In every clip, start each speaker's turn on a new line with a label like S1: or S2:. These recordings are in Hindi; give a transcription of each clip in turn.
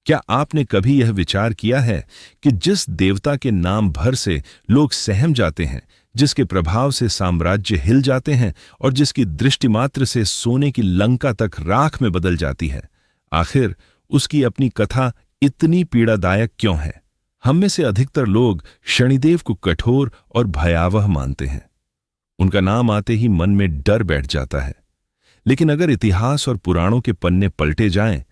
S1: क्या आपने कभी यह विचार किया है कि जिस देवता के नाम भर से लोग सहम जाते हैं, जिसके प्रभाव से साम्राज्य हिल जाते हैं और जिसकी दृष्टि मात्र से सोने की लंका तक राख में बदल जाती है, आखिर उसकी अपनी कथा इतनी पीड़ादायक क्यों है? हम में से अधिकतर लोग शनिदेव को कठोर और भयावह मानते हैं। उनका नाम आते ही मन में डर बैठ जाता है। लेकिन अगर इतिहास और पुराणों के पन्ने पलटे जाएं,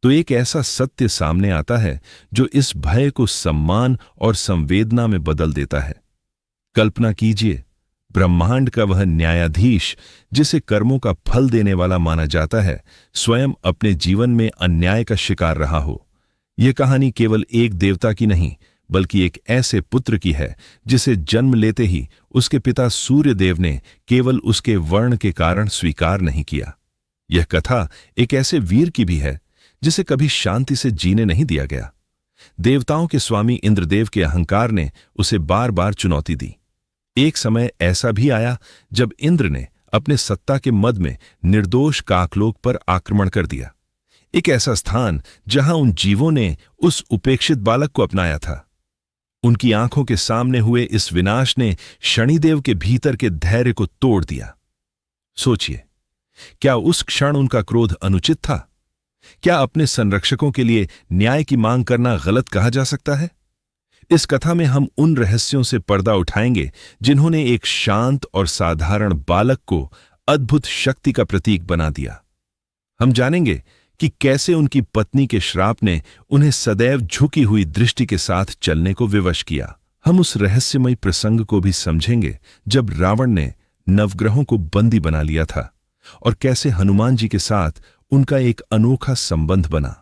S1: तो एक ऐसा सत्य सामने आता है जो इस भय को सम्मान और संवेदना में बदल देता है। कल्पना कीजिए, ब्रह्मांड का वह न्यायाधीश जिसे कर्मों का फल देने वाला माना जाता है, स्वयं अपने जीवन में अन्याय का शिकार रहा हो। यह कहानी केवल एक देवता की नहीं, बल्कि एक ऐसे पुत्र की है जिसे जन्म लेते ही उसके पिता सूर्यदेव ने केवल उसके वर्ण के कारण स्वीकार नहीं किया। यह कथा एक ऐसे वीर की भी है जिसे कभी शांति से जीने नहीं दिया गया। देवताओं के स्वामी इंद्रदेव के अहंकार ने उसे बार बार चुनौती दी। एक समय ऐसा भी आया जब इंद्र ने अपने सत्ता के मद में निर्दोष काकलोक पर आक्रमण कर दिया, एक ऐसा स्थान जहां उन जीवों ने उस उपेक्षित बालक को अपनाया था। उनकी आंखों के सामने हुए इस विनाश ने शनिदेव के भीतर के धैर्य को तोड़ दिया। सोचिए, क्या उस क्षण उनका क्रोध अनुचित था? क्या अपने संरक्षकों के लिए न्याय की मांग करना गलत कहा जा सकता है? इस कथा में हम उन रहस्यों से पर्दा उठाएंगे जिन्होंने एक शांत और साधारण बालक को अद्भुत शक्ति का प्रतीक बना दिया। हम जानेंगे कि कैसे उनकी पत्नी के श्राप ने उन्हें सदैव झुकी हुई दृष्टि के साथ चलने को विवश किया। हम उस रहस्यमयी प्रसंग को भी समझेंगे जब रावण ने नवग्रहों को बंदी बना लिया था और कैसे हनुमान जी के साथ उनका एक अनोखा संबंध बना,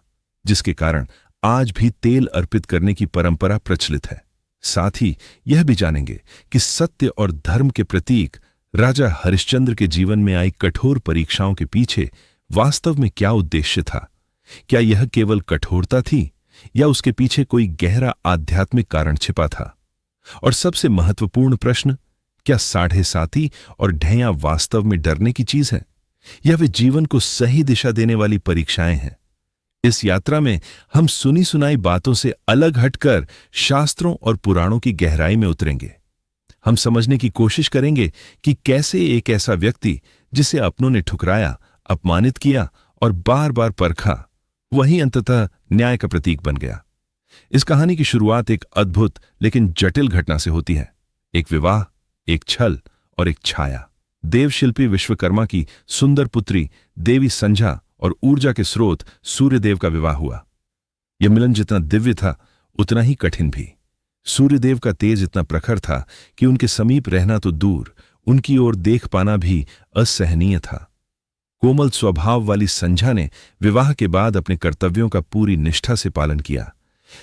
S1: जिसके कारण आज भी तेल अर्पित करने की परंपरा प्रचलित है। साथ ही यह भी जानेंगे कि सत्य और धर्म के प्रतीक राजा हरिश्चंद्र के जीवन में आई कठोर परीक्षाओं के पीछे वास्तव में क्या उद्देश्य था। क्या यह केवल कठोरता थी या उसके पीछे कोई गहरा आध्यात्मिक कारण छिपा था? और सबसे महत्वपूर्ण प्रश्न, क्या साढ़े साती और ढैया वास्तव में डरने की चीज है या वे जीवन को सही दिशा देने वाली परीक्षाएं हैं? इस यात्रा में हम सुनी सुनाई बातों से अलग हटकर शास्त्रों और पुराणों की गहराई में उतरेंगे। हम समझने की कोशिश करेंगे कि कैसे एक ऐसा व्यक्ति जिसे अपनों ने ठुकराया, अपमानित किया और बार बार परखा, वही अंततः न्याय का प्रतीक बन गया। इस कहानी की शुरुआत एक अद्भुत लेकिन जटिल घटना से होती है। एक विवाह, एक छल और एक छाया। देवशिल्पी विश्वकर्मा की सुंदर पुत्री देवी संध्या और ऊर्जा के स्रोत सूर्यदेव का विवाह हुआ। यह मिलन जितना दिव्य था, उतना ही कठिन भी। सूर्यदेव का तेज इतना प्रखर था कि उनके समीप रहना तो दूर, उनकी ओर देख पाना भी असहनीय था। कोमल स्वभाव वाली संध्या ने विवाह के बाद अपने कर्तव्यों का पूरी निष्ठा से पालन किया,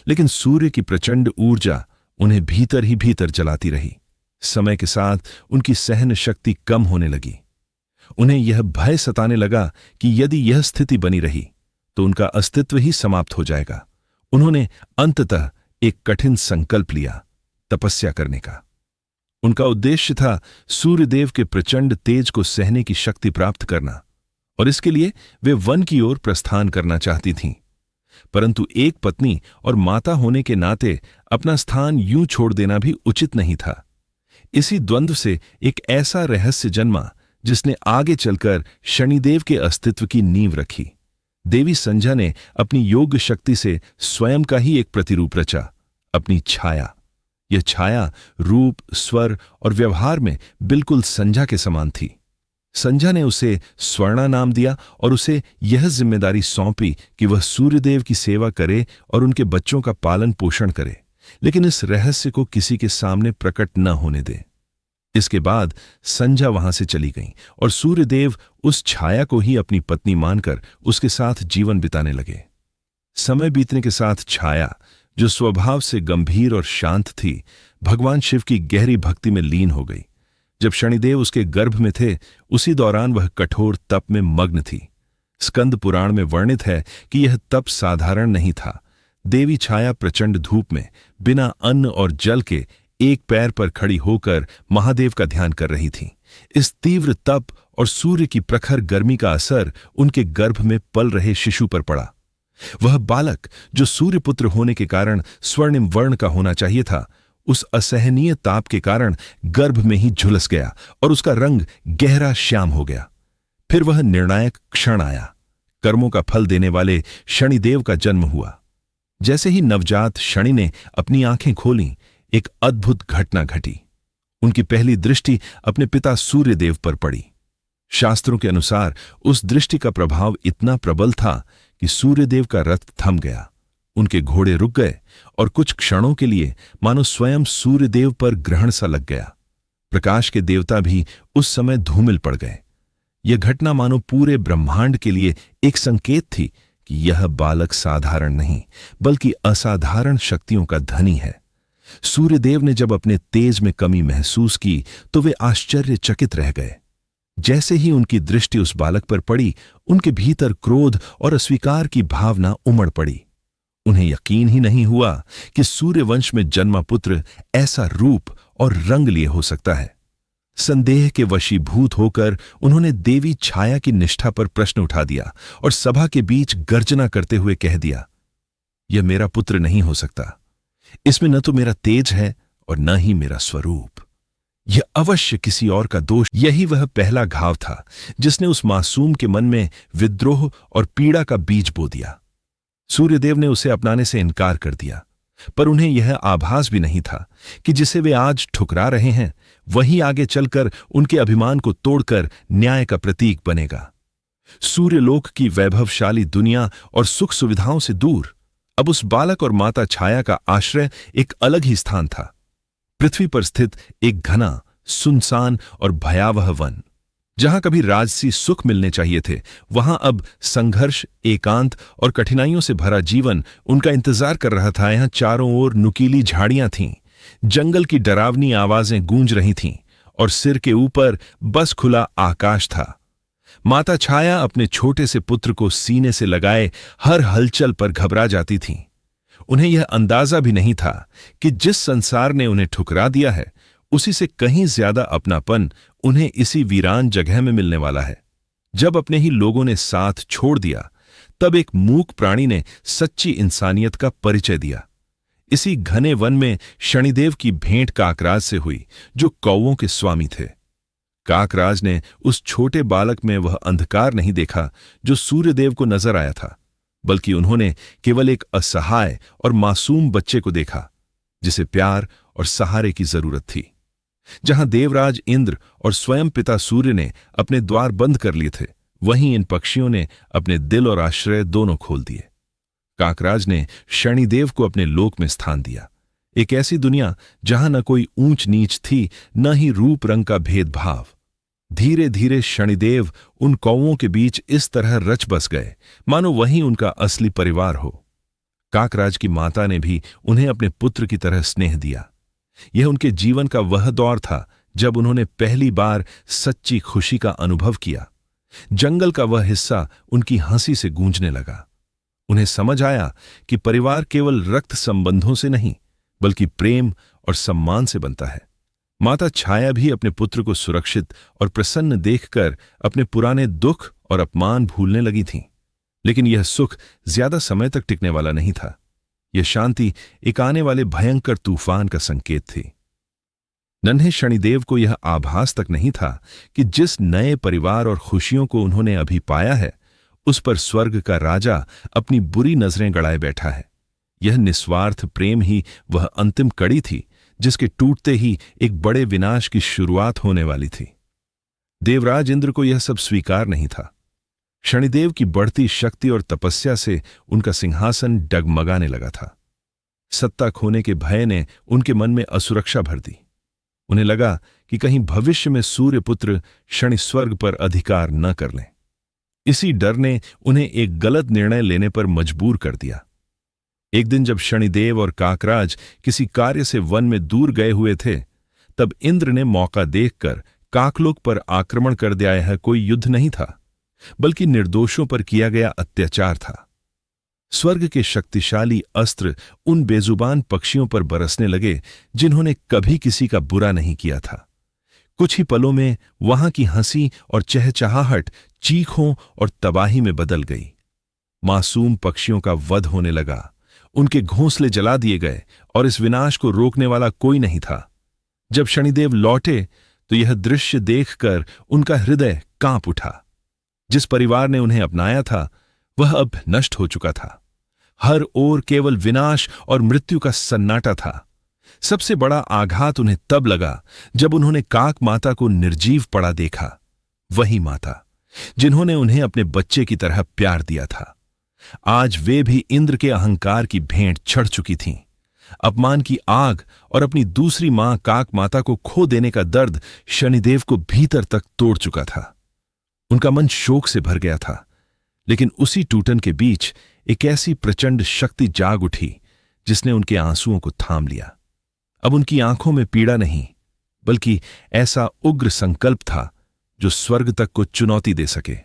S1: लेकिन सूर्य की प्रचंड ऊर्जा उन्हें भीतर ही भीतर जलाती रही। समय के साथ उनकी सहन शक्ति कम होने लगी। उन्हें यह भय सताने लगा कि यदि यह स्थिति बनी रही तो उनका अस्तित्व ही समाप्त हो जाएगा। उन्होंने अंततः एक कठिन संकल्प लिया, तपस्या करने का। उनका उद्देश्य था सूर्यदेव के प्रचंड तेज को सहने की शक्ति प्राप्त करना, और इसके लिए वे वन की ओर प्रस्थान करना चाहती थीं। परंतु एक पत्नी और माता होने के नाते अपना स्थान यूं छोड़ देना भी उचित नहीं था। इसी द्वंद्व से एक ऐसा रहस्य जन्मा जिसने आगे चलकर शनिदेव के अस्तित्व की नींव रखी। देवी संध्या ने अपनी योग शक्ति से स्वयं का ही एक प्रतिरूप रचा, अपनी छाया। यह छाया रूप, स्वर और व्यवहार में बिल्कुल संध्या के समान थी। संध्या ने उसे स्वर्णा नाम दिया और उसे यह जिम्मेदारी सौंपी कि वह सूर्यदेव की सेवा करे और उनके बच्चों का पालन पोषण करे, लेकिन इस रहस्य को किसी के सामने प्रकट न होने दे। इसके बाद संध्या वहां से चली गई और सूर्यदेव उस छाया को ही अपनी पत्नी मानकर उसके साथ जीवन बिताने लगे। समय बीतने के साथ छाया, जो स्वभाव से गंभीर और शांत थी, भगवान शिव की गहरी भक्ति में लीन हो गई। जब शनिदेव उसके गर्भ में थे, उसी दौरान वह कठोर तप में मग्न थी। स्कंद पुराण में वर्णित है कि यह तप साधारण नहीं था। देवी छाया प्रचंड धूप में बिना अन्न और जल के एक पैर पर खड़ी होकर महादेव का ध्यान कर रही थी। इस तीव्र तप और सूर्य की प्रखर गर्मी का असर उनके गर्भ में पल रहे शिशु पर पड़ा। वह बालक जो सूर्यपुत्र होने के कारण स्वर्णिम वर्ण का होना चाहिए था, उस असहनीय ताप के कारण गर्भ में ही झुलस गया और उसका रंग गहरा श्याम हो गया। फिर वह निर्णायक क्षण आया। कर्मों का फल देने वाले शनिदेव का जन्म हुआ। जैसे ही नवजात शनि ने अपनी आंखें खोलीं, एक अद्भुत घटना घटी। उनकी पहली दृष्टि अपने पिता सूर्यदेव पर पड़ी। शास्त्रों के अनुसार उस दृष्टि का प्रभाव इतना प्रबल था कि सूर्यदेव का रथ थम गया, उनके घोड़े रुक गए और कुछ क्षणों के लिए मानो स्वयं सूर्यदेव पर ग्रहण सा लग गया। प्रकाश के देवता भी उस समय धूमिल पड़ गए। यह घटना मानो पूरे ब्रह्मांड के लिए एक संकेत थी कि यह बालक साधारण नहीं बल्कि असाधारण शक्तियों का धनी है। सूर्यदेव ने जब अपने तेज में कमी महसूस की तो वे आश्चर्यचकित रह गए। जैसे ही उनकी दृष्टि उस बालक पर पड़ी, उनके भीतर क्रोध और अस्वीकार की भावना उमड़ पड़ी। उन्हें यकीन ही नहीं हुआ कि सूर्यवंश में जन्मा पुत्र ऐसा रूप और रंग लिए हो सकता है। संदेह के वशीभूत होकर उन्होंने देवी छाया की निष्ठा पर प्रश्न उठा दिया और सभा के बीच गर्जना करते हुए कह दिया, यह मेरा पुत्र नहीं हो सकता। इसमें न तो मेरा तेज है और न ही मेरा स्वरूप। यह अवश्य किसी और का दोष। यही वह पहला घाव था जिसने उस मासूम के मन में विद्रोह और पीड़ा का बीज बो दिया। सूर्यदेव ने उसे अपनाने से इनकार कर दिया, पर उन्हें यह आभास भी नहीं था कि जिसे वे आज ठुकरा रहे हैं वही आगे चलकर उनके अभिमान को तोड़कर न्याय का प्रतीक बनेगा। सूर्यलोक की वैभवशाली दुनिया और सुख सुविधाओं से दूर अब उस बालक और माता छाया का आश्रय एक अलग ही स्थान था। पृथ्वी पर स्थित एक घना, सुनसान और भयावह वन। जहां कभी राजसी सुख मिलने चाहिए थे, वहां अब संघर्ष, एकांत और कठिनाइयों से भरा जीवन उनका इंतजार कर रहा था। यहां चारों ओर नुकीली झाड़ियां थीं, जंगल की डरावनी आवाजें गूंज रही थीं और सिर के ऊपर बस खुला आकाश था। माता छाया अपने छोटे से पुत्र को सीने से लगाए हर हलचल पर घबरा जाती थीं। उन्हें यह अंदाजा भी नहीं था कि जिस संसार ने उन्हें ठुकरा दिया है, उसी से कहीं ज्यादा अपनापन उन्हें इसी वीरान जगह में मिलने वाला है। जब अपने ही लोगों ने साथ छोड़ दिया, तब एक मूक प्राणी ने सच्ची इंसानियत का परिचय दिया। इसी घने वन में शनिदेव की भेंट काकराज से हुई, जो कौवों के स्वामी थे। काकराज ने उस छोटे बालक में वह अंधकार नहीं देखा जो सूर्यदेव को नजर आया था, बल्कि उन्होंने केवल एक असहाय और मासूम बच्चे को देखा जिसे प्यार और सहारे की जरूरत थी। जहां देवराज इंद्र और स्वयं पिता सूर्य ने अपने द्वार बंद कर लिए थे, वहीं इन पक्षियों ने अपने दिल और आश्रय दोनों खोल दिए। काकराज ने शनिदेव को अपने लोक में स्थान दिया, एक ऐसी दुनिया जहां न कोई ऊंच नीच थी, न ही रूप रंग का भेदभाव। धीरे धीरे शनिदेव उन कौवों के बीच इस तरह रच बस गए मानो वही उनका असली परिवार हो। काकराज की माता ने भी उन्हें अपने पुत्र की तरह स्नेह दिया। यह उनके जीवन का वह दौर था जब उन्होंने पहली बार सच्ची खुशी का अनुभव किया। जंगल का वह हिस्सा उनकी हंसी से गूंजने लगा। उन्हें समझ आया कि परिवार केवल रक्त संबंधों से नहीं बल्कि प्रेम और सम्मान से बनता है। माता छाया भी अपने पुत्र को सुरक्षित और प्रसन्न देखकर अपने पुराने दुख और अपमान भूलने लगी थीं। लेकिन यह सुख ज्यादा समय तक टिकने वाला नहीं था। यह शांति एक आने वाले भयंकर तूफान का संकेत थी। नन्हे शनिदेव को यह आभास तक नहीं था कि जिस नए परिवार और खुशियों को उन्होंने अभी पाया है, उस पर स्वर्ग का राजा अपनी बुरी नजरें गड़ाए बैठा है। यह निस्वार्थ प्रेम ही वह अंतिम कड़ी थी जिसके टूटते ही एक बड़े विनाश की शुरुआत होने वाली थी। देवराज इंद्र को यह सब स्वीकार नहीं था। शनिदेव की बढ़ती शक्ति और तपस्या से उनका सिंहासन डगमगाने लगा था। सत्ता खोने के भय ने उनके मन में असुरक्षा भर दी। उन्हें लगा कि कहीं भविष्य में सूर्यपुत्र शनि स्वर्ग पर अधिकार न कर लें। इसी डर ने उन्हें एक गलत निर्णय लेने पर मजबूर कर दिया। एक दिन जब शनिदेव और काकराज किसी कार्य से वन में दूर गए हुए थे, तब इंद्र ने मौका देखकर काकलोक पर आक्रमण कर दिया। यह कोई युद्ध नहीं था, बल्कि निर्दोषों पर किया गया अत्याचार था। स्वर्ग के शक्तिशाली अस्त्र उन बेजुबान पक्षियों पर बरसने लगे जिन्होंने कभी किसी का बुरा नहीं किया था। कुछ ही पलों में वहां की हंसी और चहचहाहट चीखों और तबाही में बदल गई। मासूम पक्षियों का वध होने लगा, उनके घोंसले जला दिए गए और इस विनाश को रोकने वाला कोई नहीं था। जब शनिदेव लौटे तो यह दृश्य देखकर उनका हृदय कांप उठा। जिस परिवार ने उन्हें अपनाया था वह अब नष्ट हो चुका था। हर ओर केवल विनाश और मृत्यु का सन्नाटा था। सबसे बड़ा आघात उन्हें तब लगा जब उन्होंने काक माता को निर्जीव पड़ा देखा, वही माता जिन्होंने उन्हें अपने बच्चे की तरह प्यार दिया था। आज वे भी इंद्र के अहंकार की भेंट चढ़ चुकी थीं। अपमान की आग और अपनी दूसरी मां काक माता को खो देने का दर्द शनिदेव को भीतर तक तोड़ चुका था। उनका मन शोक से भर गया था, लेकिन उसी टूटन के बीच एक ऐसी प्रचंड शक्ति जाग उठी जिसने उनके आंसुओं को थाम लिया। अब उनकी आंखों में पीड़ा नहीं, बल्कि ऐसा उग्र संकल्प था जो स्वर्ग तक को चुनौती दे सके।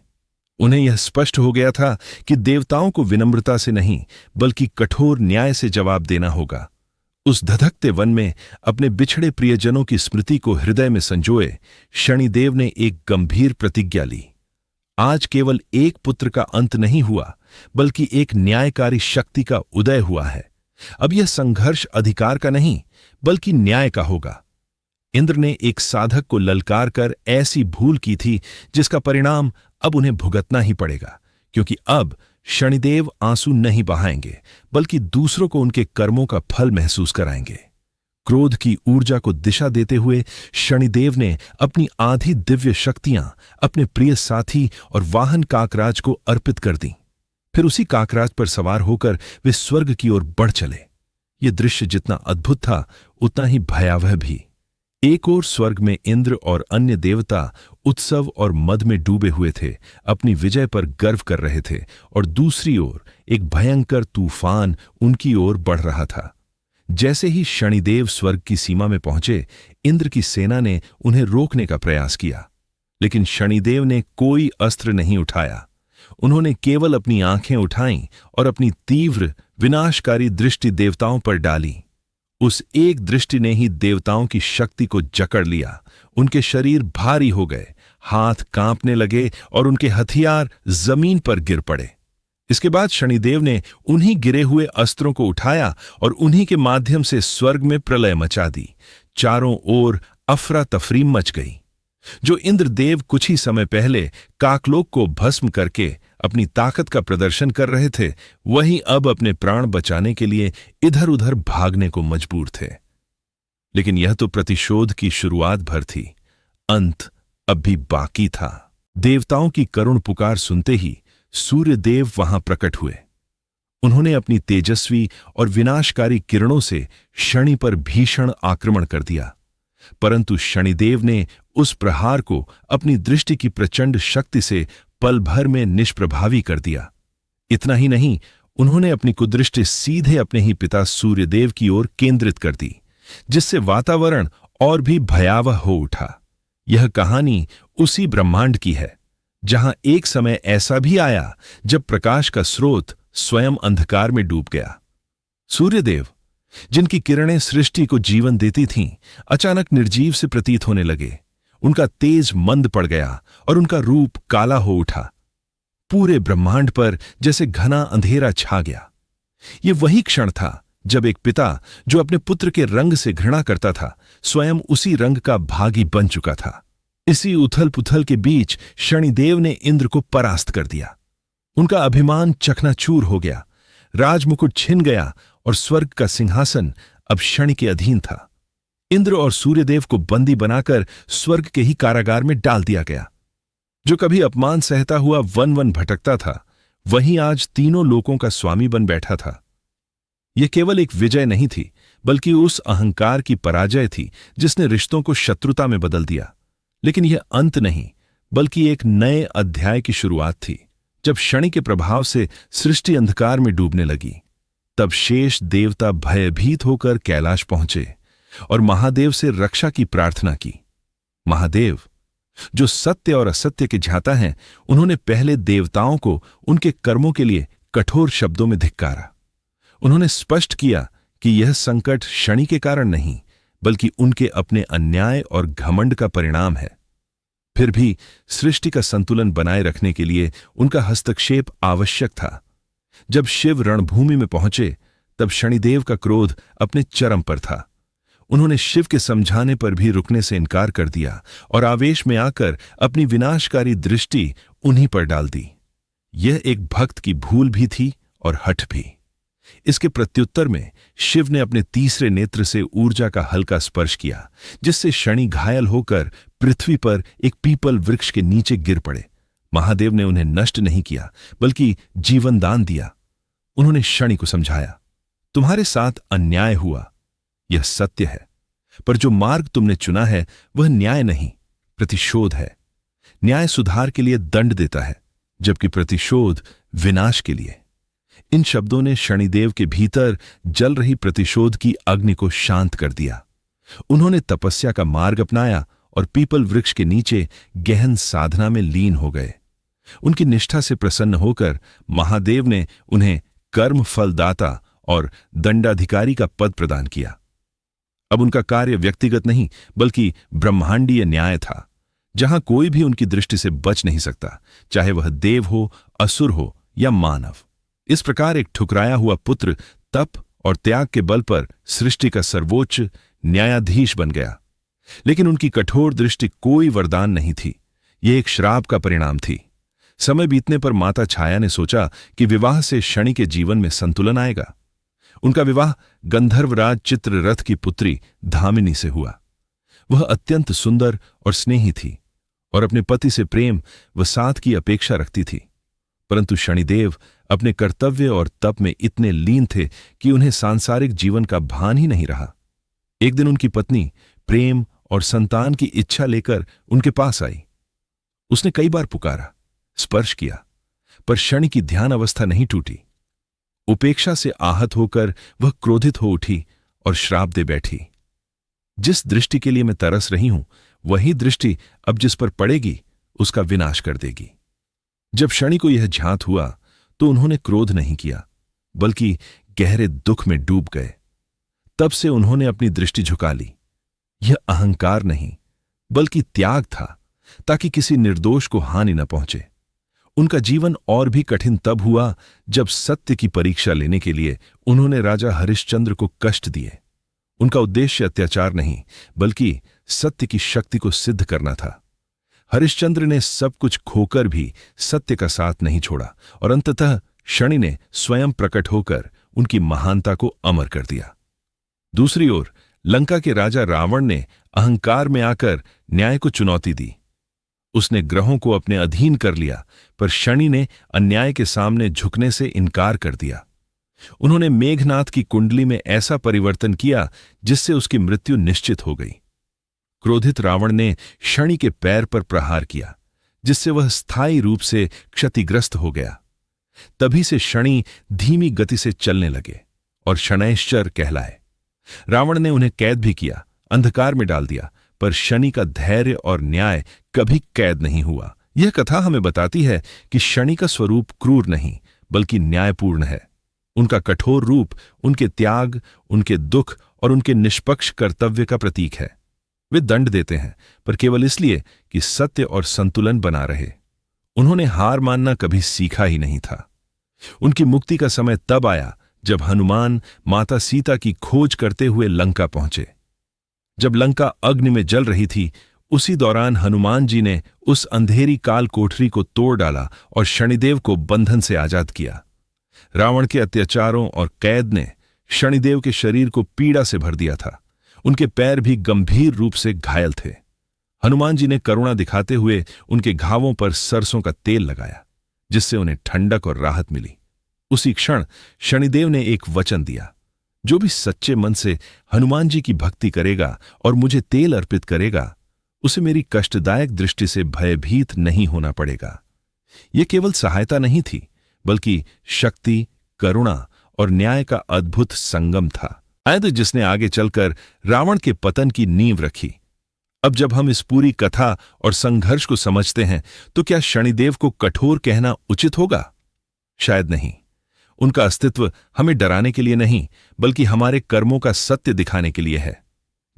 S1: उन्हें यह स्पष्ट हो गया था कि देवताओं को विनम्रता से नहीं बल्कि कठोर न्याय से जवाब देना होगा। उस धधकते वन में अपने बिछड़े प्रियजनों की स्मृति को हृदय में संजोए शनिदेव ने एक गंभीर प्रतिज्ञा ली। आज केवल एक पुत्र का अंत नहीं हुआ, बल्कि एक न्यायकारी शक्ति का उदय हुआ है। अब यह संघर्ष अधिकार का नहीं बल्कि न्याय का होगा। इंद्र ने एक साधक को ललकार कर ऐसी भूल की थी जिसका परिणाम अब उन्हें भुगतना ही पड़ेगा, क्योंकि अब शनिदेव आंसू नहीं बहाएंगे बल्कि दूसरों को उनके कर्मों का फल महसूस कराएंगे। क्रोध की ऊर्जा को दिशा देते हुए शनिदेव ने अपनी आधी दिव्य शक्तियां अपने प्रिय साथी और वाहन काकराज को अर्पित कर दी। फिर उसी काकराज पर सवार होकर वे स्वर्ग की ओर बढ़ चले। यह दृश्य जितना अद्भुत था उतना ही भयावह भी। एक ओर स्वर्ग में इंद्र और अन्य देवता उत्सव और मद में डूबे हुए थे, अपनी विजय पर गर्व कर रहे थे, और दूसरी ओर एक भयंकर तूफान उनकी ओर बढ़ रहा था। जैसे ही शनिदेव स्वर्ग की सीमा में पहुंचे, इंद्र की सेना ने उन्हें रोकने का प्रयास किया, लेकिन शनिदेव ने कोई अस्त्र नहीं उठाया। उन्होंने केवल अपनी आंखें उठाईं और अपनी तीव्र विनाशकारी दृष्टि देवताओं पर डाली। उस एक दृष्टि ने ही देवताओं की शक्ति को जकड़ लिया। उनके शरीर भारी हो गए, हाथ कांपने लगे और उनके हथियार जमीन पर गिर पड़े। इसके बाद शनिदेव ने उन्हीं गिरे हुए अस्त्रों को उठाया और उन्हीं के माध्यम से स्वर्ग में प्रलय मचा दी। चारों ओर अफरा तफरी मच गई। जो इंद्रदेव कुछ ही समय पहले काकलोक को भस्म करके अपनी ताकत का प्रदर्शन कर रहे थे, वही अब अपने प्राण बचाने के लिए इधर उधर भागने को मजबूर थे। लेकिन यह तो प्रतिशोध की शुरुआत भर थी, अंत अब भी बाकी था। देवताओं की करुण पुकार सुनते ही सूर्यदेव वहां प्रकट हुए। उन्होंने अपनी तेजस्वी और विनाशकारी किरणों से शनि पर भीषण आक्रमण कर दिया, परंतु शनिदेव ने उस प्रहार को अपनी दृष्टि की प्रचंड शक्ति से पल भर में निष्प्रभावी कर दिया। इतना ही नहीं, उन्होंने अपनी कुदृष्टि सीधे अपने ही पिता सूर्यदेव की ओर केंद्रित कर दी, जिससे वातावरण और भी भयावह हो उठा। यह कहानी उसी ब्रह्मांड की है जहां एक समय ऐसा भी आया जब प्रकाश का स्रोत स्वयं अंधकार में डूब गया। सूर्यदेव, जिनकी किरणें सृष्टि को जीवन देती थीं, अचानक निर्जीव से प्रतीत होने लगे। उनका तेज मंद पड़ गया और उनका रूप काला हो उठा। पूरे ब्रह्मांड पर जैसे घना अंधेरा छा गया। यह वही क्षण था जब एक पिता जो अपने पुत्र के रंग से घृणा करता था, स्वयं उसी रंग का भागी बन चुका था। इसी उथल पुथल के बीच शनिदेव ने इंद्र को परास्त कर दिया। उनका अभिमान चकनाचूर हो गया, राजमुकुट छिन गया और स्वर्ग का सिंहासन अब शनि के अधीन था। इंद्र और सूर्यदेव को बंदी बनाकर स्वर्ग के ही कारागार में डाल दिया गया। जो कभी अपमान सहता हुआ वन वन भटकता था, वही आज तीनों लोकों का स्वामी बन बैठा था। यह केवल एक विजय नहीं थी, बल्कि उस अहंकार की पराजय थी जिसने रिश्तों को शत्रुता में बदल दिया। लेकिन यह अंत नहीं, बल्कि एक नए अध्याय की शुरुआत थी। जब शनि के प्रभाव से सृष्टि अंधकार में डूबने लगी, तब शेष देवता भयभीत होकर कैलाश पहुंचे और महादेव से रक्षा की प्रार्थना की। महादेव, जो सत्य और असत्य के ज्ञाता हैं, उन्होंने पहले देवताओं को उनके कर्मों के लिए कठोर शब्दों में धिक्कारा। उन्होंने स्पष्ट किया कि यह संकट शनि के कारण नहीं, बल्कि उनके अपने अन्याय और घमंड का परिणाम है। फिर भी सृष्टि का संतुलन बनाए रखने के लिए उनका हस्तक्षेप आवश्यक था। जब शिव रणभूमि में पहुंचे तब शनिदेव का क्रोध अपने चरम पर था। उन्होंने शिव के समझाने पर भी रुकने से इनकार कर दिया और आवेश में आकर अपनी विनाशकारी दृष्टि उन्हीं पर डाल दी। यह एक भक्त की भूल भी थी और हठ भी। इसके प्रत्युत्तर में शिव ने अपने तीसरे नेत्र से ऊर्जा का हल्का स्पर्श किया, जिससे शनि घायल होकर पृथ्वी पर एक पीपल वृक्ष के नीचे गिर पड़े। महादेव ने उन्हें नष्ट नहीं किया बल्कि जीवन दान दिया। उन्होंने शनि को समझाया, तुम्हारे साथ अन्याय हुआ, यह सत्य है, पर जो मार्ग तुमने चुना है वह न्याय नहीं, प्रतिशोध है। न्याय सुधार के लिए दंड देता है, जबकि प्रतिशोध विनाश के लिए। इन शब्दों ने शनिदेव के भीतर जल रही प्रतिशोध की अग्नि को शांत कर दिया। उन्होंने तपस्या का मार्ग अपनाया और पीपल वृक्ष के नीचे गहन साधना में लीन हो गए। उनकी निष्ठा से प्रसन्न होकर महादेव ने उन्हें कर्म फलदाता और दंडाधिकारी का पद प्रदान किया। अब उनका कार्य व्यक्तिगत नहीं बल्कि ब्रह्मांडीय न्याय था, जहां कोई भी उनकी दृष्टि से बच नहीं सकता, चाहे वह देव हो, असुर हो या मानव। इस प्रकार एक ठुकराया हुआ पुत्र तप और त्याग के बल पर सृष्टि का सर्वोच्च न्यायाधीश बन गया। लेकिन उनकी कठोर दृष्टि कोई वरदान नहीं थी, यह एक श्राप का परिणाम थी। समय बीतने पर माता छाया ने सोचा कि विवाह से शनि के जीवन में संतुलन आएगा। उनका विवाह गंधर्वराज चित्ररथ की पुत्री धामिनी से हुआ। वह अत्यंत सुंदर और स्नेही थी और अपने पति से प्रेम व साथ की अपेक्षा रखती थी। परंतु शनिदेव अपने कर्तव्य और तप में इतने लीन थे कि उन्हें सांसारिक जीवन का भान ही नहीं रहा। एक दिन उनकी पत्नी प्रेम और संतान की इच्छा लेकर उनके पास आई। उसने कई बार पुकारा, स्पर्श किया, पर शनि की ध्यान अवस्था नहीं टूटी। उपेक्षा से आहत होकर वह क्रोधित हो उठी और श्राप दे बैठी। जिस दृष्टि के लिए मैं तरस रही हूं, वही दृष्टि अब जिस पर पड़ेगी उसका विनाश कर देगी। जब शनि को यह झांत हुआ तो उन्होंने क्रोध नहीं किया, बल्कि गहरे दुख में डूब गए। तब से उन्होंने अपनी दृष्टि झुका ली। यह अहंकार नहीं बल्कि त्याग था, ताकि किसी निर्दोष को हानि न पहुंचे। उनका जीवन और भी कठिन तब हुआ जब सत्य की परीक्षा लेने के लिए उन्होंने राजा हरिश्चंद्र को कष्ट दिए। उनका उद्देश्य अत्याचार नहीं बल्कि सत्य की शक्ति को सिद्ध करना था। हरिश्चंद्र ने सब कुछ खोकर भी सत्य का साथ नहीं छोड़ा और अंततः शनि ने स्वयं प्रकट होकर उनकी महानता को अमर कर दिया। दूसरी ओर लंका के राजा रावण ने अहंकार में आकर न्याय को चुनौती दी। उसने ग्रहों को अपने अधीन कर लिया, पर शनि ने अन्याय के सामने झुकने से इनकार कर दिया। उन्होंने मेघनाथ की कुंडली में ऐसा परिवर्तन किया जिससे उसकी मृत्यु निश्चित हो गई। क्रोधित रावण ने शनि के पैर पर प्रहार किया, जिससे वह स्थायी रूप से क्षतिग्रस्त हो गया। तभी से शनि धीमी गति से चलने लगे और शनैश्चर कहलाए। रावण ने उन्हें कैद भी किया, अंधकार में डाल दिया, पर शनि का धैर्य और न्याय कभी कैद नहीं हुआ। यह कथा हमें बताती है कि शनि का स्वरूप क्रूर नहीं बल्कि न्यायपूर्ण है। उनका कठोर रूप उनके त्याग, उनके दुख और उनके निष्पक्ष कर्तव्य का प्रतीक है। वे दंड देते हैं, पर केवल इसलिए कि सत्य और संतुलन बना रहे। उन्होंने हार मानना कभी सीखा ही नहीं था। उनकी मुक्ति का समय तब आया जब हनुमान माता सीता की खोज करते हुए लंका पहुंचे। जब लंका अग्नि में जल रही थी, उसी दौरान हनुमान जी ने उस अंधेरी काल कोठरी को तोड़ डाला और शनिदेव को बंधन से आजाद किया। रावण के अत्याचारों और कैद ने शनिदेव के शरीर को पीड़ा से भर दिया था। उनके पैर भी गंभीर रूप से घायल थे। हनुमान जी ने करुणा दिखाते हुए उनके घावों पर सरसों का तेल लगाया, जिससे उन्हें ठंडक और राहत मिली। उसी क्षण शनिदेव ने एक वचन दिया, जो भी सच्चे मन से हनुमान जी की भक्ति करेगा और मुझे तेल अर्पित करेगा, उसे मेरी कष्टदायक दृष्टि से भयभीत नहीं होना पड़ेगा। यह केवल सहायता नहीं थी, बल्कि शक्ति, करुणा और न्याय का अद्भुत संगम था, जिसने आगे चलकर रावण के पतन की नींव रखी। अब जब हम इस पूरी कथा और संघर्ष को समझते हैं, तो क्या शनिदेव को कठोर कहना उचित होगा? शायद नहीं। उनका अस्तित्व हमें डराने के लिए नहीं, बल्कि हमारे कर्मों का सत्य दिखाने के लिए है।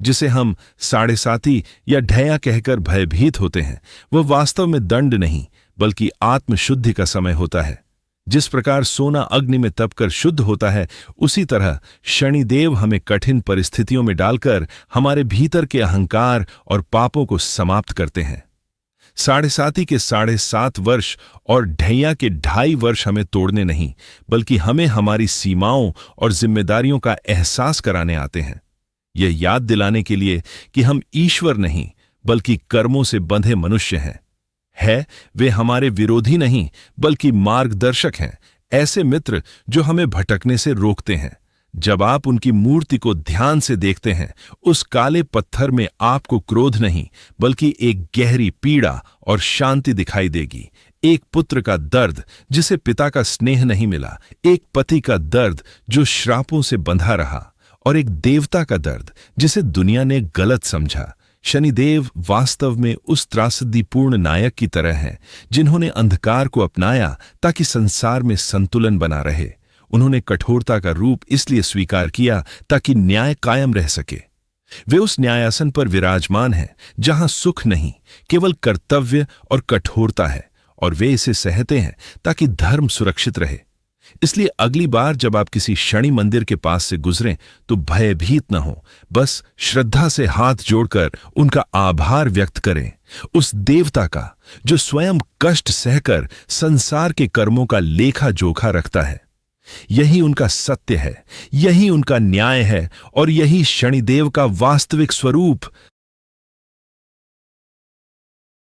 S1: जिसे हम साढ़े साती या ढैया कहकर भयभीत होते हैं, वह वास्तव में दंड नहीं, बल्कि आत्मशुद्धि का समय होता है। जिस प्रकार सोना अग्नि में तपकर शुद्ध होता है, उसी तरह शनिदेव हमें कठिन परिस्थितियों में डालकर हमारे भीतर के अहंकार और पापों को समाप्त करते हैं। 7.5 के 7.5 वर्ष और ढैया के 2.5 वर्ष हमें तोड़ने नहीं, बल्कि हमें हमारी सीमाओं और जिम्मेदारियों का एहसास कराने आते हैं। यह याद दिलाने के लिए कि हम ईश्वर नहीं, बल्कि कर्मों से बंधे मनुष्य हैं। वे हमारे विरोधी नहीं, बल्कि मार्गदर्शक हैं, ऐसे मित्र जो हमें भटकने से रोकते हैं। जब आप उनकी मूर्ति को ध्यान से देखते हैं, उस काले पत्थर में आपको क्रोध नहीं, बल्कि एक गहरी पीड़ा और शांति दिखाई देगी। एक पुत्र का दर्द जिसे पिता का स्नेह नहीं मिला, एक पति का दर्द जो श्रापों से बंधा रहा, और एक देवता का दर्द जिसे दुनिया ने गलत समझा। शनिदेव वास्तव में उस त्रासदीपूर्ण नायक की तरह हैं, जिन्होंने अंधकार को अपनाया ताकि संसार में संतुलन बना रहे। उन्होंने कठोरता का रूप इसलिए स्वीकार किया ताकि न्याय कायम रह सके। वे उस न्यायासन पर विराजमान हैं जहां सुख नहीं, केवल कर्तव्य और कठोरता है, और वे इसे सहते हैं ताकि धर्म सुरक्षित रहे। इसलिए अगली बार जब आप किसी शनि मंदिर के पास से गुजरें तो भयभीत न हो, बस श्रद्धा से हाथ जोड़कर उनका आभार व्यक्त करें, उस देवता का जो स्वयं कष्ट सहकर संसार के कर्मों का लेखा जोखा रखता है। यही उनका सत्य है, यही उनका न्याय है, और यही शनिदेव का वास्तविक स्वरूप